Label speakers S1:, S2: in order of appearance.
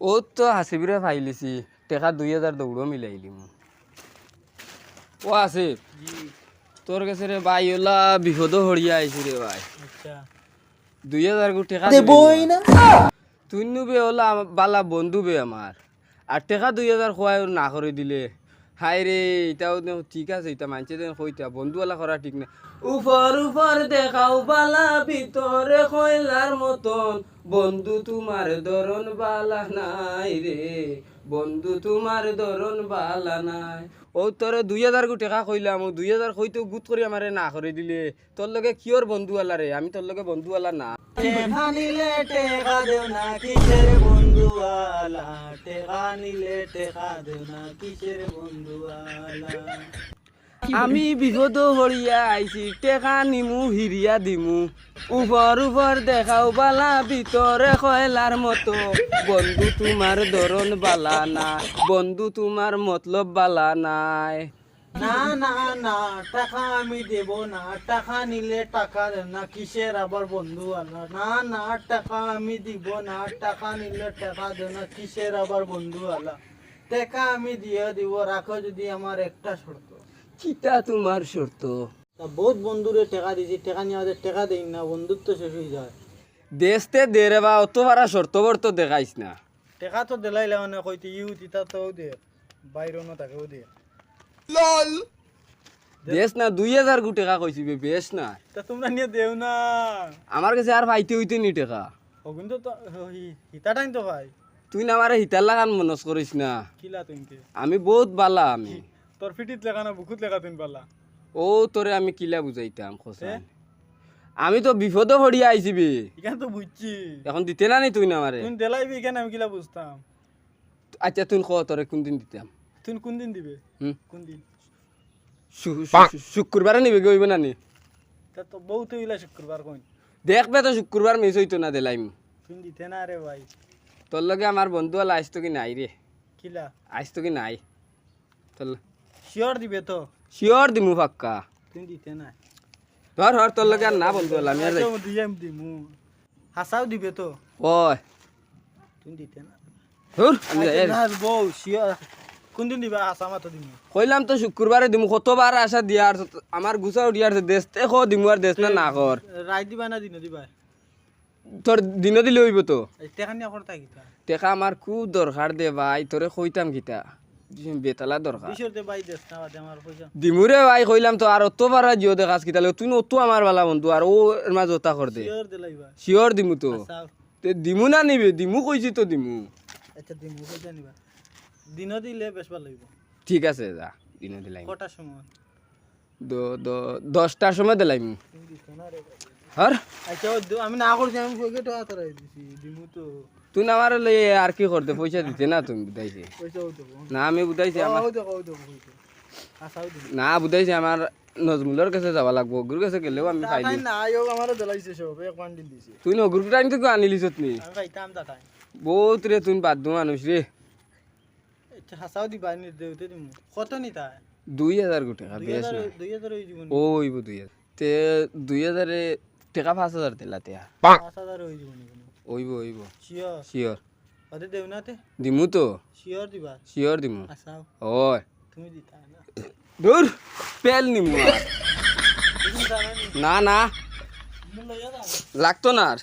S1: ও তো হাসিবিরে ফাইলিছি টেকা 2000 দৌড়ো মিলাই দিম। ও আসিফ তোর কাছে রে ভাই ওলা বিপদ হরিয়া আইছি রে ভাই।
S2: আচ্ছা
S1: 2000 গো টেকা
S3: দেবই না।
S1: তুই বে ওলা বালা বন্ধু বে আমার আর টেকা 2000 খোয়াই না করে দিলে হাই রে এটাও ঠিক আছে এটা মানছে দেন কইতা বন্ধুওয়ালা করা ঠিক না। উপর উপর দেখাও বালা ভিতরে কয়লার মতন বন্ধু তোমার ধরন বালা নাই রে বন্ধু তোমার ধরন বালা নাই। ও তোরে 2000 গো টাকা কইলাম ও 2000 কইতে গুত করে আমারে না করে দিলে তোর লগে কিওর বন্ধুওয়ালা রে আমি তোর লগে বন্ধুওয়ালা না।
S2: টেকা নিলে টেকা দেও না কিসের বন্ধুওয়ালা টেকা নিলে টেকা দেও না কিসের বন্ধুওয়ালা।
S1: আমি বিপদ হরিয়া আইছি টেকা নিমু হিরিয়া দিমু উপর উপর দেখাও বালা ভিতরে কয়লার মতো বন্ধু তোমার ধরন বালা না বন্ধু তোমার মতলব বালা নাই।
S2: না না না টাকা আমি দেব না টাকা নিলে টাকা দেও না কিসের আবার বন্ধুওয়ালা। না না টাকা আমি দিব না টাকা নিলে টাকা দেও না কিসের আবার বন্ধুওয়ালা। টাকা আমি দিয়ে দিব রাখো যদি আমার একটা শর্ত।
S1: কিটা তোমার শর্ত?
S2: তা বহুত বন্ধুরে টাকা দিছি টাকা নিয়ে আমাদের টাকা দেই না বন্ধুত্ব শেষ হয়ে যায়।
S1: দেশতে দে রে বা অত পারা শর্ত বর্ত দেখাইস না।
S2: টাকা তো দিলাইলে মানে কইতে ইউ তিতা তো দে বাইরনো তাকেও দে
S1: দেশ না 2000 গো টাকা কইছি বে বেশ না
S2: তা তোমরা নিয়ে দেও না।
S1: আমার কাছে আর পাইতে হইতে নি টাকা।
S2: ও কিন্তু তো হিতা টাইম তো ভাই
S1: তুই না আমারে হিতার লাগান মনস করিস না।
S2: কিলা তুমকে
S1: আমি বহুত বালা আমি
S2: তোর ফিটিত লেখা না বুকুত লেখা তুই পালা।
S1: ও তোরে আমি কিলা বুঝাইতাম খোসা আমি তো বিপদ হরিয়া আইছি বে
S2: এখানে তো বুঝছি
S1: এখন দিতে না নি তুই না আমারে।
S2: তুই দেলাইবি এখানে আমি কিলা বুঝতাম।
S1: আচ্ছা তুই ক তোরে কোন দিন দিতাম?
S2: তুই কোন দিন দিবে
S1: হুম
S2: কোন দিন?
S1: শুক্রবারে নিবে গইব না নি?
S2: তা তো বহুত হইলা শুক্রবার কইন
S1: দেখবে তো শুক্রবার মিস হইতো না দিলাইম।
S2: তুই দিতে না রে ভাই।
S1: তোর লগে আমার বন্ধু আলা আসতো কি নাই রে?
S2: কিলা
S1: আসতো কি নাই? তোর
S2: শিওর দিবে তো?
S1: শিওর দিমু পাক্কা।
S2: তুই দিতে না
S1: ধর হর তোর লগে আর না বন্ধু আলা আমি আর যাই।
S2: দিয়াম দিমু হাসাও দিবে তো?
S1: ওই
S2: তুই দিতে না
S1: ধুর আমি যাই।
S2: না বউ শিওর কোন দিন দিবা হাসা মাতো দিমু।
S1: কইলাম তো শুক্রবারে দিমু কতবার আশা দিয়ার আমার গুছা উঠিয়ার দেশতে খো দিমু আর দেশ না না কর।
S2: রাই দিবা না দিন দিবা?
S1: তোর দিন দিলে হইব তো।
S2: টাকা নিয়ে করতা কিতা?
S1: টেকা আমার খুব দরকার দে ভাই তোরে কইতাম কিতা বেতালা দরকার
S2: বিশরতে ভাই দেশ না বাদে আমার পয়সা
S1: দিমুরে ভাই কইলাম তো আর অত পারা জিও দেখাস কিতা লগে তুই অত আমার বালা বন্ধু আর ও এর মাঝে ওতা কর দে।
S2: শিওর দিলাইবা?
S1: শিওর দিমু তো।
S2: হাসাও
S1: তে দিমু না নিবে দিমু কইছি তো দিমু।
S2: আচ্ছা দিমু পয়সা নিবা দিন দিলে বেশ ভালো হইব।
S1: ঠিক আছে যা দিন দিলাইম
S2: কটার সময়?
S1: 10টার সময় দিলাইম।
S2: তুমি দিছো না রে ভাই।
S1: হর
S2: আচ্ছা আমি না করছি আমি কই গেটো আতরাই দিছি দিমু তো।
S1: তুই না আমার লই আর কি করতে পয়সা দিতে না তুমি বুঝাইছি
S2: পয়সা হইতো
S1: না আমি বুঝাইছি আমার
S2: হইতো হাসাও দিমু
S1: না বুঝাইছি আমার নজমুলের কাছে যাওয়া লাগবো গুরুর কাছে গেলেও আমি
S2: তাই
S1: পাইলি
S2: না আয়ো আমারে দিলাইছে সব এক বান্ডিল দিছে
S1: তুই নগুরুর টাইম থেকে আনিলিস নি
S2: আমি খাইতাম তা টাইম।
S1: বহুত রে তুই বাধ্য মানুষ রে।
S2: আচ্ছা হাসাও দিবা নি দেউতে দিমু কত নি তা?
S1: 2000 গো টাকা বেশ না
S2: 2000 হই জীবন
S1: ও হইব 2000 তে 2000 এ টাকা 5000 দিলা তে
S2: 5000 হই জীবন
S1: হইব হইব
S2: শিওর
S1: শিওর
S2: আদে দেউ না তে
S1: দিমু তো
S2: শিওর দিবা?
S1: শিওর দিমু।
S2: হাসাও
S1: ওই
S2: তুমি দিতা না
S1: দূর পেল নিমু আর।
S2: তুমি জানা নি
S1: না না
S2: তুমি লইয়া দাও
S1: লাগতো না আর।